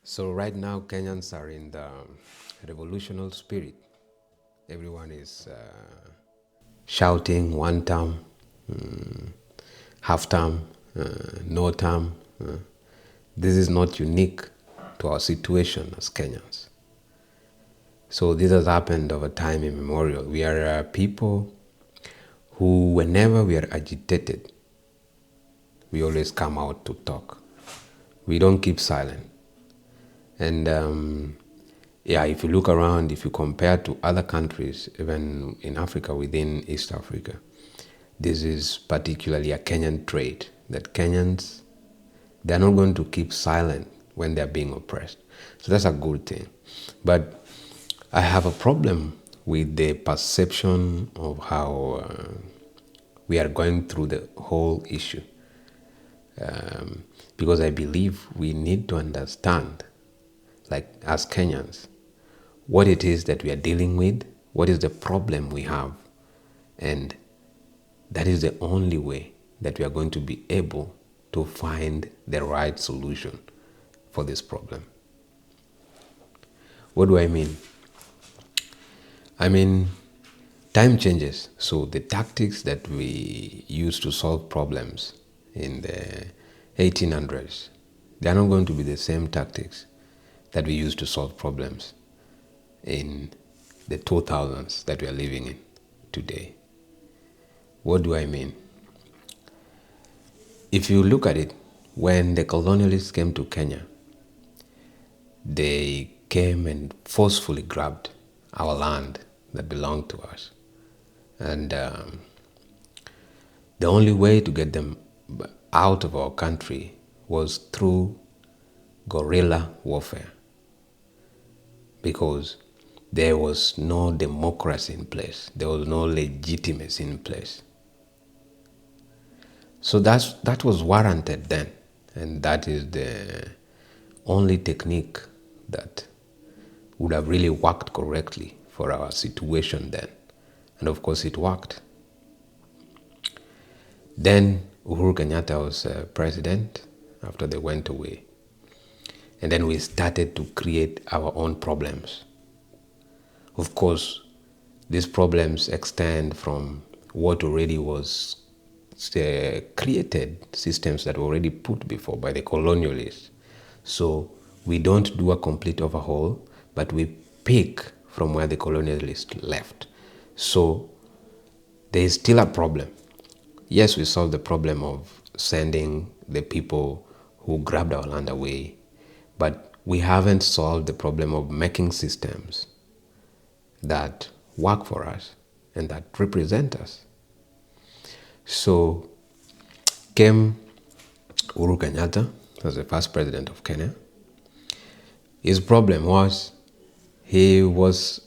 So right now, Kenyans are in the revolutionary spirit. Everyone is shouting one term, half term, no term. This is not unique to our situation as Kenyans. So this has happened over time immemorial. We are people who, whenever we are agitated, we always come out to talk. We don't keep silent. And if you look around, if you compare to other countries, even in Africa, within East Africa, this is particularly a Kenyan trait, that Kenyans, they're not going to keep silent when they're being oppressed. So that's a good thing. But I have a problem with the perception of how we are going through the whole issue. Because I believe we need to understand, like as Kenyans, what it is that we are dealing with, what is the problem we have, and that is the only way that we are going to be able to find the right solution for this problem. What do I mean? I mean, time changes, so the tactics that we used to solve problems in the 1800s, they are not going to be the same tactics that we used to solve problems in the 2000s that we are living in today. What do I mean? If you look at it, when the colonialists came to Kenya, they came and forcefully grabbed our land that belonged to us. And the only way to get them out of our country was through guerrilla warfare, because there was no democracy in place. There was no legitimacy in place. So that was warranted then, and that is the only technique that would have really worked correctly for our situation then. And of course it worked. Then Uhuru Kenyatta was president after they went away. And then we started to create our own problems. Of course, these problems extend from what already was created, systems that were already put before by the colonialists. So we don't do a complete overhaul, but we pick from where the colonialists left. So there is still a problem. Yes, we solved the problem of sending the people who grabbed our land away, but we haven't solved the problem of making systems that work for us and that represent us. So came Uhuru Kenyatta as the first president of Kenya. His problem was he was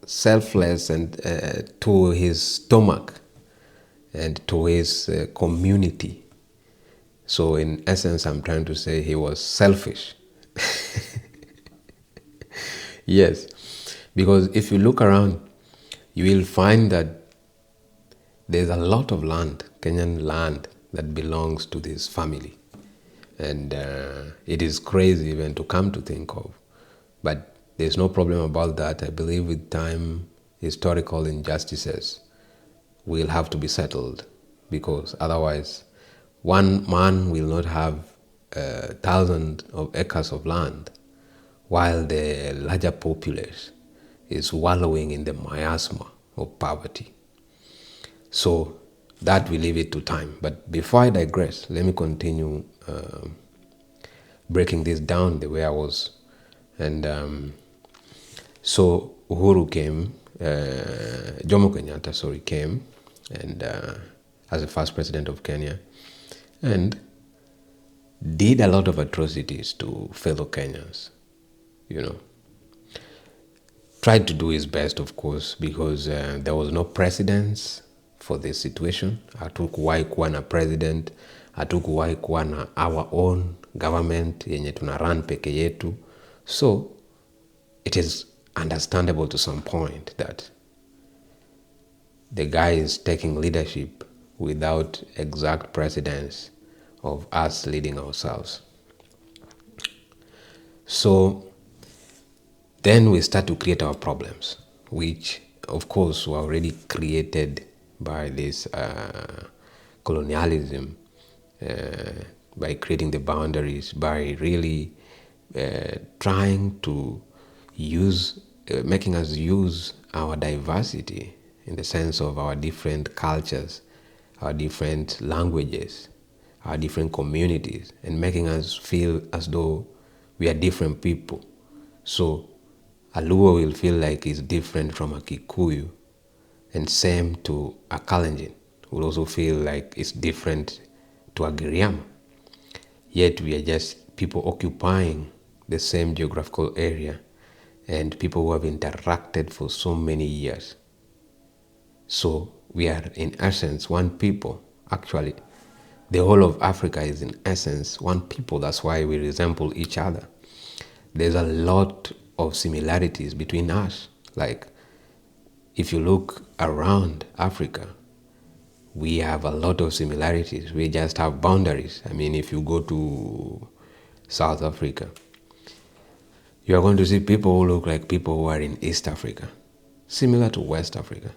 selfless and to his stomach and to his community. So in essence, I'm trying to say he was selfish. Yes, because if you look around, you will find that there's a lot of land, Kenyan land, that belongs to this family. And it is crazy even to come to think of. But there's no problem about that. I believe with time, historical injustices will have to be settled, because otherwise one man will not have thousands of acres of land while the larger populace is wallowing in the miasma of poverty. So that we leave it to time. But before I digress, let me continue breaking this down the way I was. And so Uhuru came, Jomo Kenyatta, came, and as the first president of Kenya, and did a lot of atrocities to fellow Kenyans, Tried to do his best, of course, because there was no precedence for this situation. Hatukuwahi kuwa na president, hatukuwahi kuwa na our own government yenye tuna run peke yetu. So it is understandable to some point that the guy is taking leadership without exact precedence of us leading ourselves. So then we start to create our problems, which of course were already created by this colonialism, by creating the boundaries, by really trying to making us use our diversity in the sense of our different cultures, our different languages, our different communities, and making us feel as though we are different people. So a Luo will feel like he's different from a Kikuyu, and same to a Kalenjin will also feel like it's different to a Giriama. Yet we are just people occupying the same geographical area and people who have interacted for so many years. So we are in essence one people. Actually, the whole of Africa is in essence one people. That's why we resemble each other. There's a lot of similarities between us. Like, if you look around Africa, we have a lot of similarities. We just have boundaries. I mean, if you go to South Africa, you are going to see people who look like people who are in East Africa, similar to West Africa.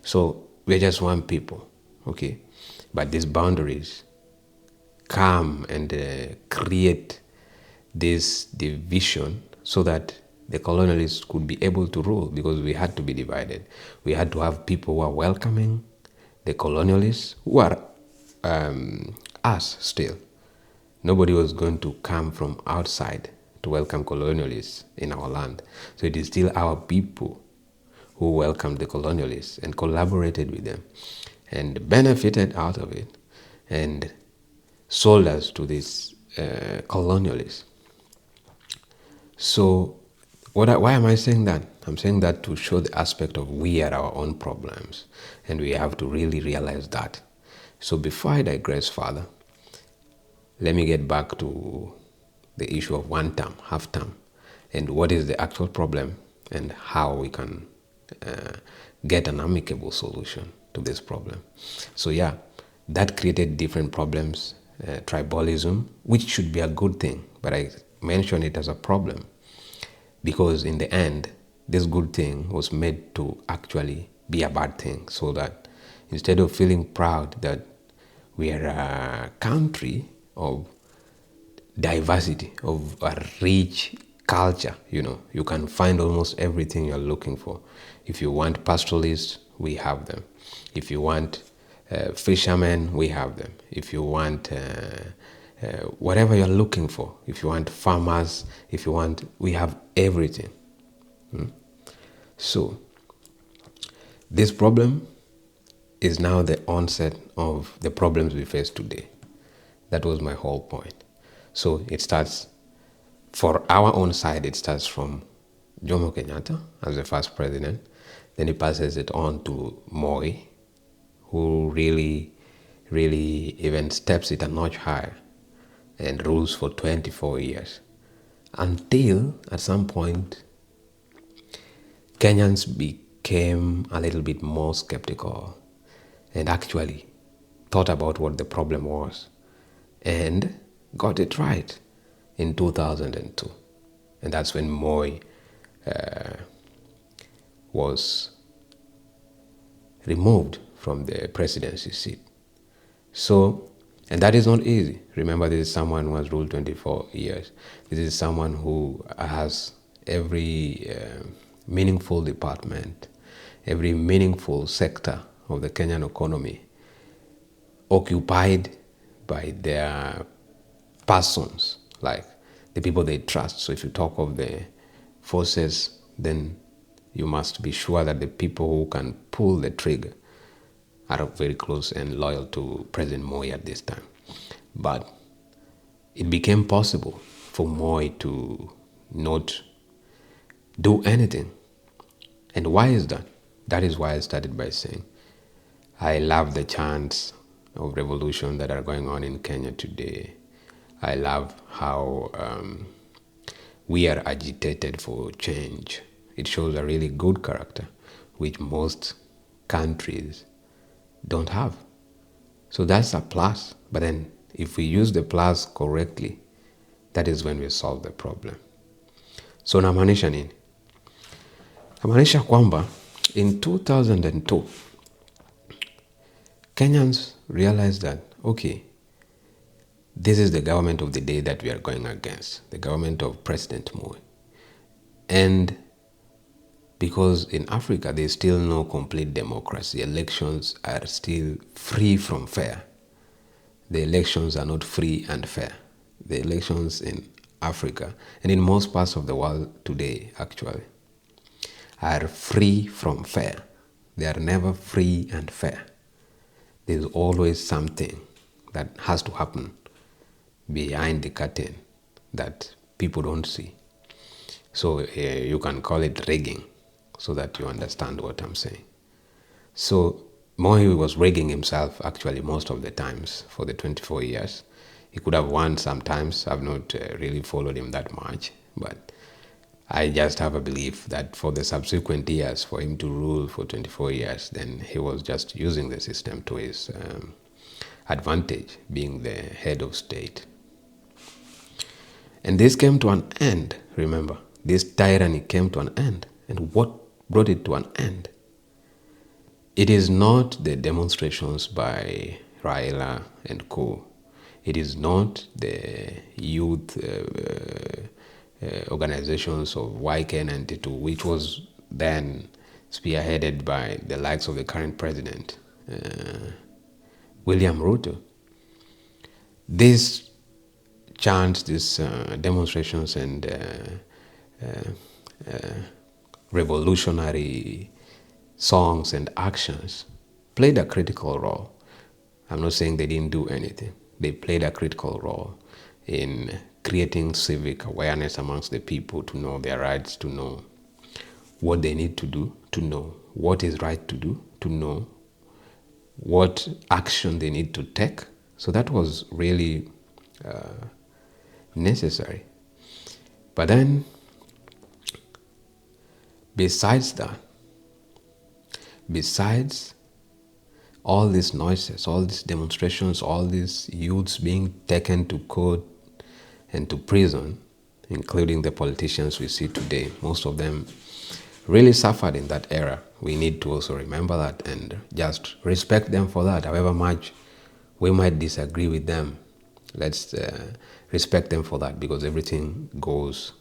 So we're just one people, okay? But these boundaries come and create this division so that the colonialists could be able to rule, because we had to be divided. We had to have people who are welcoming the colonialists, who are us still. Nobody was going to come from outside to welcome colonialists in our land. So it is still our people who welcomed the colonialists and collaborated with them and benefited out of it and sold us to these colonialists. So why am I saying that? I'm saying that to show the aspect of we are our own problems, and we have to really realize that. So before I digress further, let me get back to the issue of one term, half term, and what is the actual problem and how we can get an amicable solution to this problem. So yeah, that created different problems, tribalism, which should be a good thing, but I mention it as a problem because in the end, this good thing was made to actually be a bad thing, so that instead of feeling proud that we are a country of diversity, of a rich culture, you can find almost everything you're looking for. If you want pastoralists, we have them. If you want fishermen, we have them. If you want whatever you're looking for, if you want farmers, we have everything. So this problem is now the onset of the problems we face today. That was my whole point. So it starts, for our own side, it starts from Jomo Kenyatta as the first president. Then he passes it on to Moi, who really even steps it a notch higher and rules for 24 years. Until at some point, Kenyans became a little bit more skeptical and actually thought about what the problem was and got it right in 2002. And that's when Moi was removed from the presidency seat. So, and that is not easy. Remember, this is someone who has ruled 24 years. This is someone who has every meaningful department, every meaningful sector of the Kenyan economy occupied by their persons, like the people they trust. So if you talk of the forces, then you must be sure that the people who can pull the trigger are very close and loyal to President Moi at this time. But it became possible for Moi to not do anything. And why is that? That is why I started by saying I love the chants of revolution that are going on in Kenya today. I love how we are agitated for change. It shows a really good character, which most countries don't have. So that's a plus. But then if we use the plus correctly, that is when we solve the problem. So namaanisha nini? Namaanisha kwamba in 2002 Kenyans realized that, okay, this is the government of the day that we are going against, the government of President Moi. And because in Africa there's still no complete democracy, elections are still free from fair. The elections are not free and fair. The elections in Africa and in most parts of the world today actually are free from fair. They are never free and fair. There's always something that has to happen behind the curtain that people don't see. So you can call it rigging so that you understand what I'm saying. So Moi was rigging himself actually most of the times for the 24 years. He could have won sometimes. I've not really followed him that much, but I just have a belief that for the subsequent years, for him to rule for 24 years, then he was just using the system to his advantage, being the head of state. And this came to an end, remember. This tyranny came to an end. And what brought it to an end? It is not the demonstrations by Raila and co. It is not the youth organizations of YK92, which was then spearheaded by the likes of the current president, William Ruto. These chants, these demonstrations and revolutionary songs and actions played a critical role. I'm not saying they didn't do anything. They played a critical role in creating civic awareness amongst the people to know their rights, to know what they need to do, to know what is right to do, to know what action they need to take. So that was really necessary. But then, besides that, besides all these noises, all these demonstrations, all these youths being taken to court and to prison, including the politicians we see today, most of them really suffered in that era. We need to also remember that and just respect them for that. However much we might disagree with them, let's respect them for that, because everything goes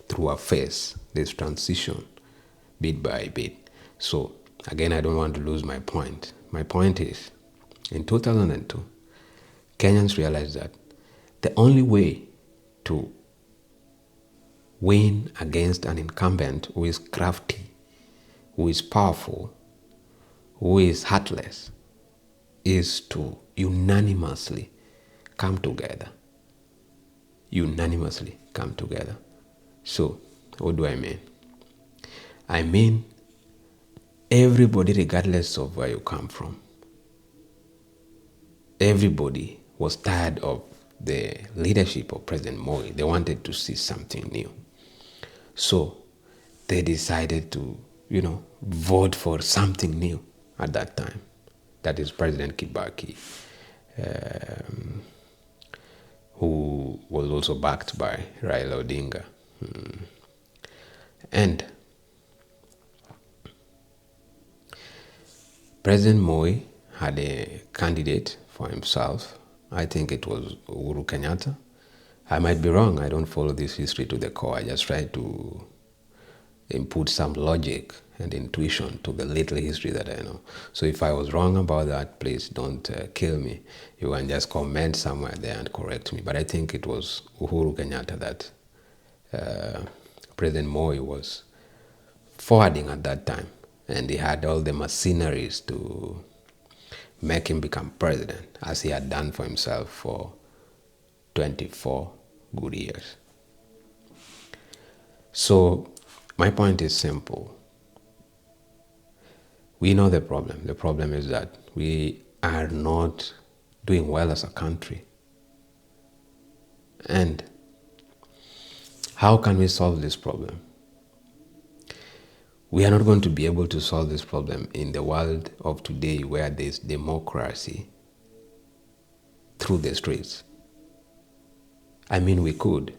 through a phase, this transition, bit by bit. So again, I don't want to lose my point. My point is, in 2002, Kenyans realized that the only way to win against an incumbent who is crafty, who is powerful, who is heartless, is to unanimously come together. Unanimously come together. So, what do I mean? I mean, everybody, regardless of where you come from, everybody was tired of the leadership of President Moi. They wanted to see something new. So they decided to, vote for something new at that time. That is President Kibaki, who was also backed by Raila Odinga. And President Moi had a candidate for himself. I think it was Uhuru Kenyatta. I might be wrong. I don't follow this history to the core. I just try to input some logic and intuition to the little history that I know. So if I was wrong about that, please don't kill me. You can just comment somewhere there and correct me. But I think it was Uhuru Kenyatta that President Moi was forwarding at that time. And he had all the mercenaries to make him become president, as he had done for himself for 24 good years. So my point is simple. We know the problem. The problem is that we are not doing well as a country. And how can we solve this problem? We are not going to be able to solve this problem in the world of today where there's democracy through the streets. I mean, we could.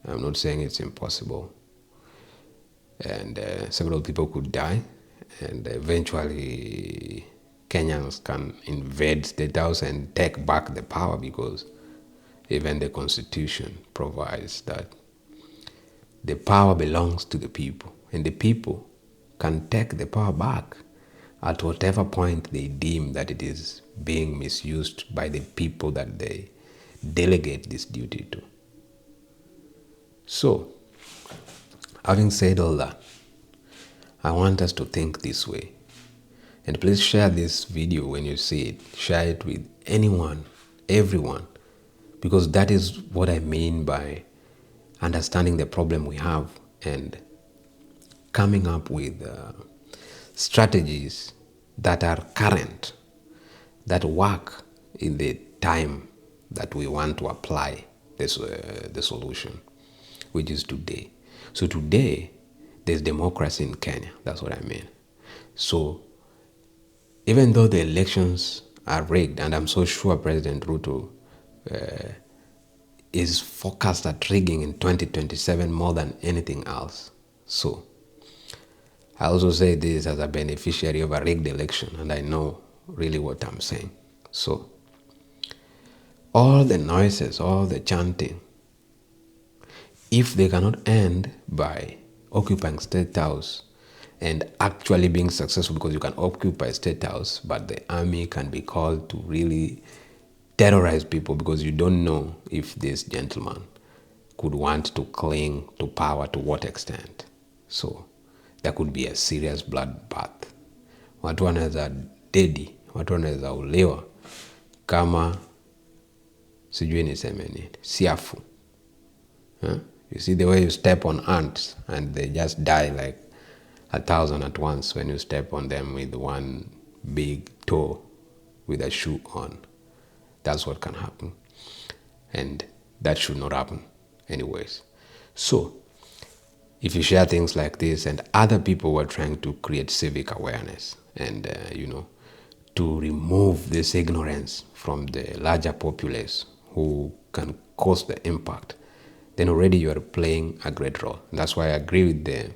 I'm not saying it's impossible. And several people could die, and eventually Kenyans can invade State House and take back the power, because even the Constitution provides that the power belongs to the people, and the people can take the power back at whatever point they deem that it is being misused by the people that they delegate this duty to. So, having said all that, I want us to think this way. And please share this video when you see it. Share it with anyone, everyone, because that is what I mean by understanding the problem we have and coming up with strategies that are current, that work in the time that we want to apply this, the solution, which is today. So today, there's democracy in Kenya. That's what I mean. So even though the elections are rigged, and I'm so sure President Ruto is focused at rigging in 2027 more than anything else. So I also say this as a beneficiary of a rigged election, and I know really what I'm saying. So all the noises, all the chanting, if they cannot end by occupying State House and actually being successful, because you can occupy State House, but the army can be called to really terrorize people, because you don't know if this gentleman could want to cling to power to what extent. So there could be a serious bloodbath. Watu wanaweza dedi, watu wanaweza ulewa kama sijui niseme nini, siafu. You see the way you step on ants and they just die like 1,000 at once when you step on them with one big toe with a shoe on. That's what can happen. And that should not happen anyways. So if you share things like this, and other people were trying to create civic awareness and, to remove this ignorance from the larger populace who can cause the impact, then already you are playing a great role. And that's why I agree with the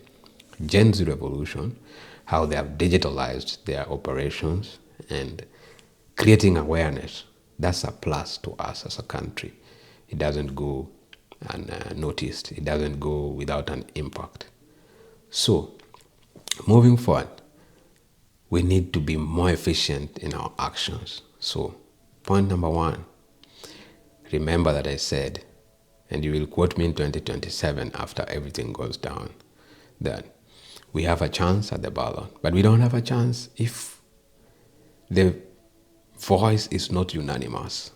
Gen Z revolution, how they have digitalized their operations and creating awareness. That's a plus to us as a country. It doesn't go unnoticed. It doesn't go without an impact. So, moving forward, we need to be more efficient in our actions. So, point number one, remember that I said, and you will quote me in 2027 after everything goes down, that we have a chance at the ballot, but we don't have a chance if the voice is not unanimous.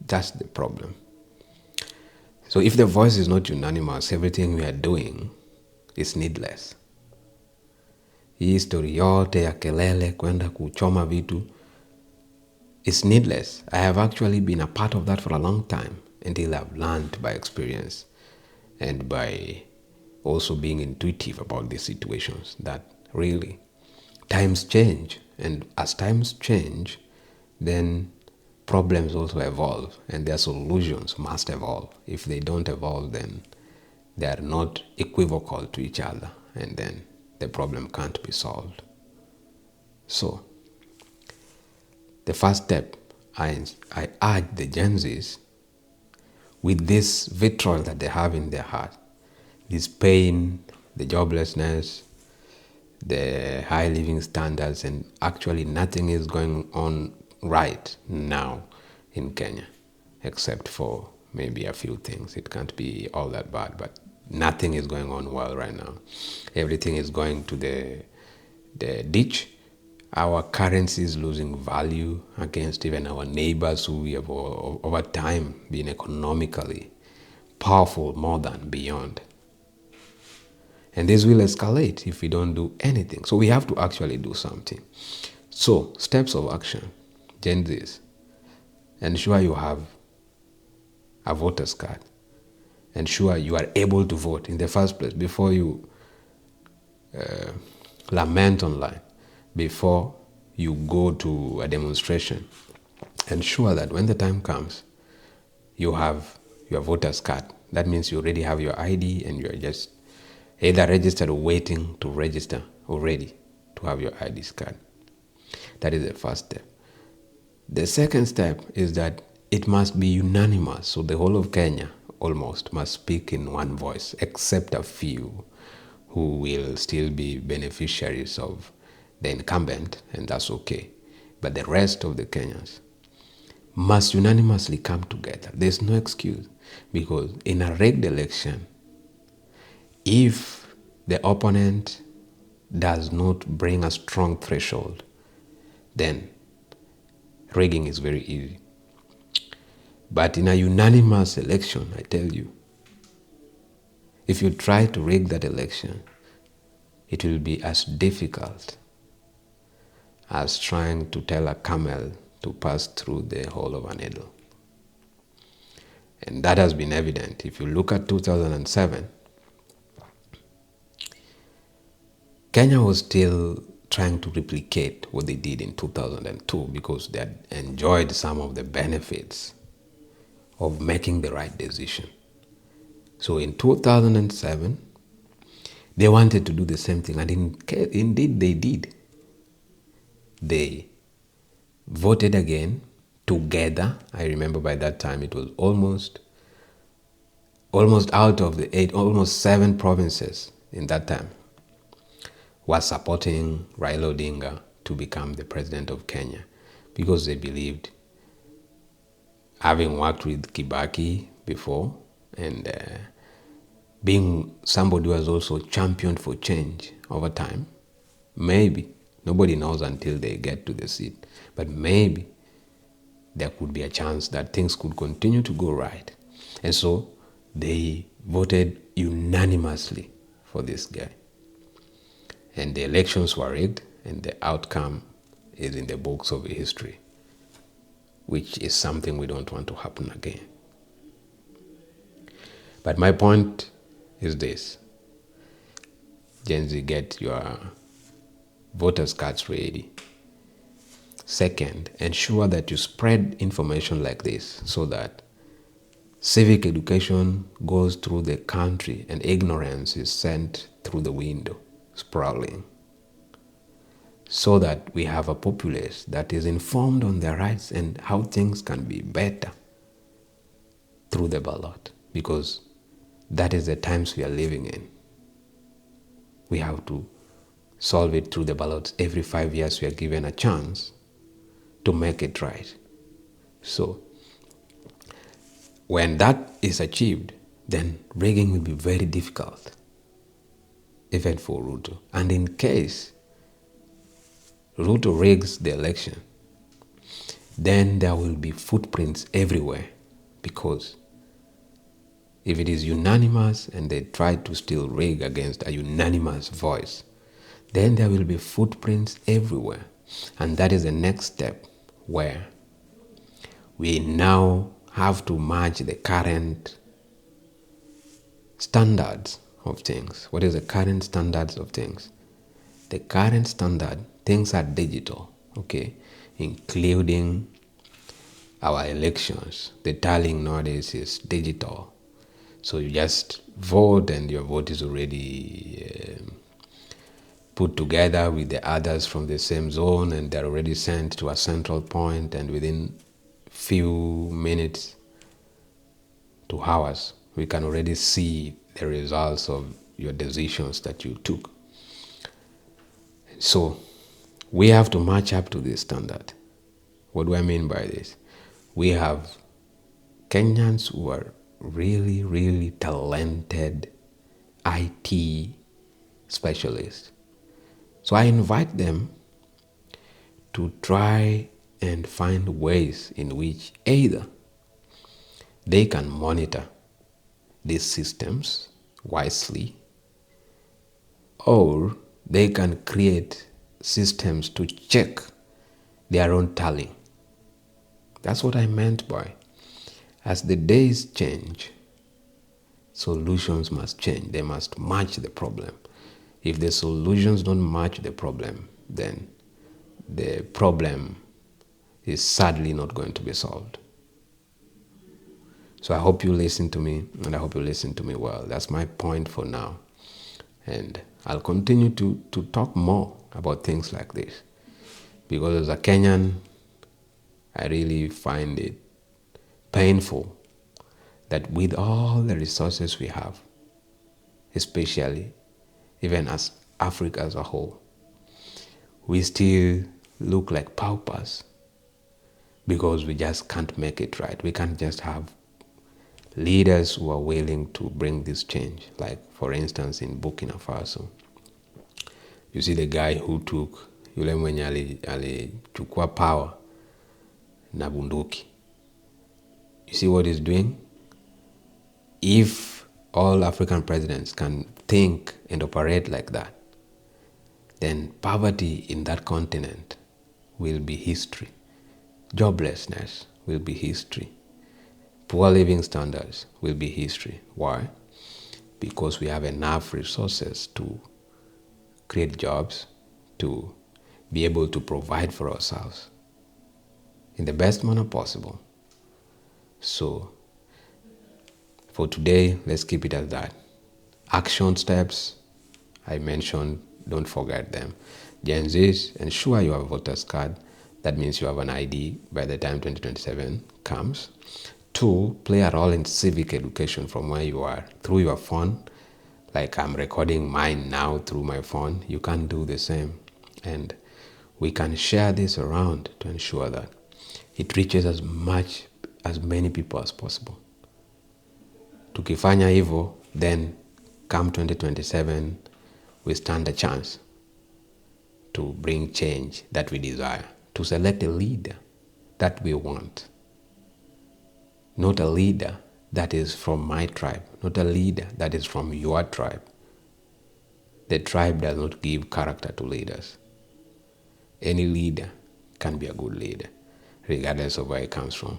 That's the problem. So if the voice is not unanimous, everything we are doing is needless. Hii story yote ya kelele kwenda kuchoma vitu is needless. I have actually been a part of that for a long time until I've learned by experience and by also being intuitive about these situations that really times change. And as times change, then problems also evolve, and their solutions must evolve. If they don't evolve, then they are not equivocal to each other, and then the problem can't be solved. So, the first step, I urge the Gen Zs, with this vitriol that they have in their heart, this pain, the joblessness, the high living standards, and actually nothing is going on right now in Kenya, except for maybe a few things. It can't be all that bad, but nothing is going on well right now. Everything is going to the ditch. Our currency is losing value against even our neighbors who we have over time been economically powerful more than beyond. And this will escalate if we don't do anything. So we have to actually do something. So, steps of action. Gen Zs, ensure you have a voter's card. Ensure you are able to vote in the first place before you lament online, before you go to a demonstration. Ensure that when the time comes, you have your voter's card. That means you already have your ID and you are just either registered or waiting to register already to have your ID card. That is the first step. The second step is that it must be unanimous. So the whole of Kenya almost must speak in one voice, except a few who will still be beneficiaries of the incumbent, and that's okay. But the rest of the Kenyans must unanimously come together. There's no excuse, because in a rigged election, if the opponent does not bring a strong threshold, then rigging is very easy. But in a unanimous election, I tell you, if you try to rig that election, it will be as difficult as trying to tell a camel to pass through the hole of a needle. And that has been evident. If you look at 2007, Kenya was still trying to replicate what they did in 2002 because they had enjoyed some of the benefits of making the right decision. So in 2007, they wanted to do the same thing, and indeed they did. They voted again together. I remember by that time it was almost out of the 8, almost 7 provinces in that time was supporting Raila Odinga to become the president of Kenya, because they believed, having worked with Kibaki before and being somebody who has also championed for change over time, maybe, nobody knows until they get to the seat, but maybe there could be a chance that things could continue to go right. And so they voted unanimously for this guy. And the elections were rigged, and the outcome is in the books of history, which is something we don't want to happen again. But my point is this: Gen Z, get your voters' cards ready. Second, ensure that you spread information like this so that civic education goes through the country and ignorance is sent through the window, sprawling, so that we have a populace that is informed on their rights and how things can be better through the ballot, because that is the times we are living in. We have to solve it through the ballots. Every 5 years we are given a chance to make it right. So when that is achieved, then rigging will be very difficult, even for Ruto. And in case Ruto rigs the election, then there will be footprints everywhere, because if it is unanimous and they try to still rig against a unanimous voice, then there will be footprints everywhere. And that is the next step, where we now have to match the current standards of things. What is the current standards of things? The current standard, things are digital, okay, including our elections. The tallying nowadays is digital. So you just vote and your vote is already put together with the others from the same zone, and they're already sent to a central point, and within few minutes to hours, we can already see the results of your decisions that you took. So we have to match up to this standard. What do I mean by this? We have Kenyans who are really, really talented IT specialists. So I invite them to try and find ways in which either they can monitor these systems wisely, or they can create systems to check their own tallying. That's what I meant by, as the days change, solutions must change. They must match the problem. If the solutions don't match the problem, then the problem is sadly not going to be solved. So I hope you listen to me, and I hope you listen to me well. That's my point for now. And I'll continue to talk more about things like this. Because as a Kenyan, I really find it painful that with all the resources we have, especially even as Africa as a whole, we still look like paupers because we just can't make it right. We can't just have leaders who are willing to bring this change. Like, for instance, in Burkina Faso, you see the guy who took yule mwenye alichukua power na bunduki. You see what he's doing? If all African presidents can think and operate like that, then poverty in that continent will be history. Joblessness will be history. Poor living standards will be history. Why? Because we have enough resources to create jobs, to be able to provide for ourselves in the best manner possible. So, for today, let's keep it at that. Action steps, I mentioned, don't forget them. Gen Zs, ensure you have a voter's card. That means you have an ID by the time 2027 comes. 2, play a role in civic education from where you are, through your phone. Like I'm recording mine now through my phone. You can do the same. And we can share this around to ensure that it reaches as many people as possible. Tukifanya hivyo, then come 2027, we stand a chance to bring change that we desire, to select a leader that we want. Not a leader that is from my tribe, not a leader that is from your tribe. The tribe does not give character to leaders. Any leader can be a good leader, regardless of where he comes from.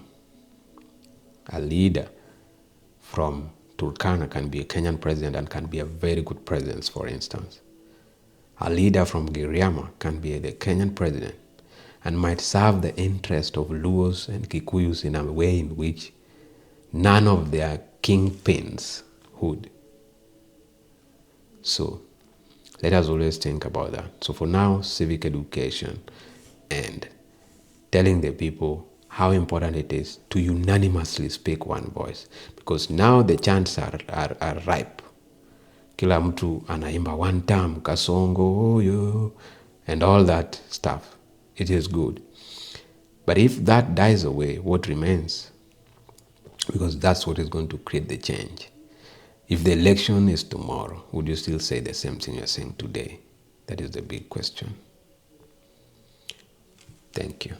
A leader from Turkana can be a Kenyan president and can be a very good president, for instance. A leader from Giriama can be the Kenyan president and might serve the interest of Luos and Kikuyus in a way in which none of their kingpins would. So let us always think about that. So for now, civic education and telling the people how important it is to unanimously speak one voice, because now the chances are ripe. Kila mtu anaimba one time kasongo oyo and all that stuff. It is good. But if that dies away, what remains? Because that's what is going to create the change. If the election is tomorrow, would you still say the same thing you're saying today? That is the big question. Thank you.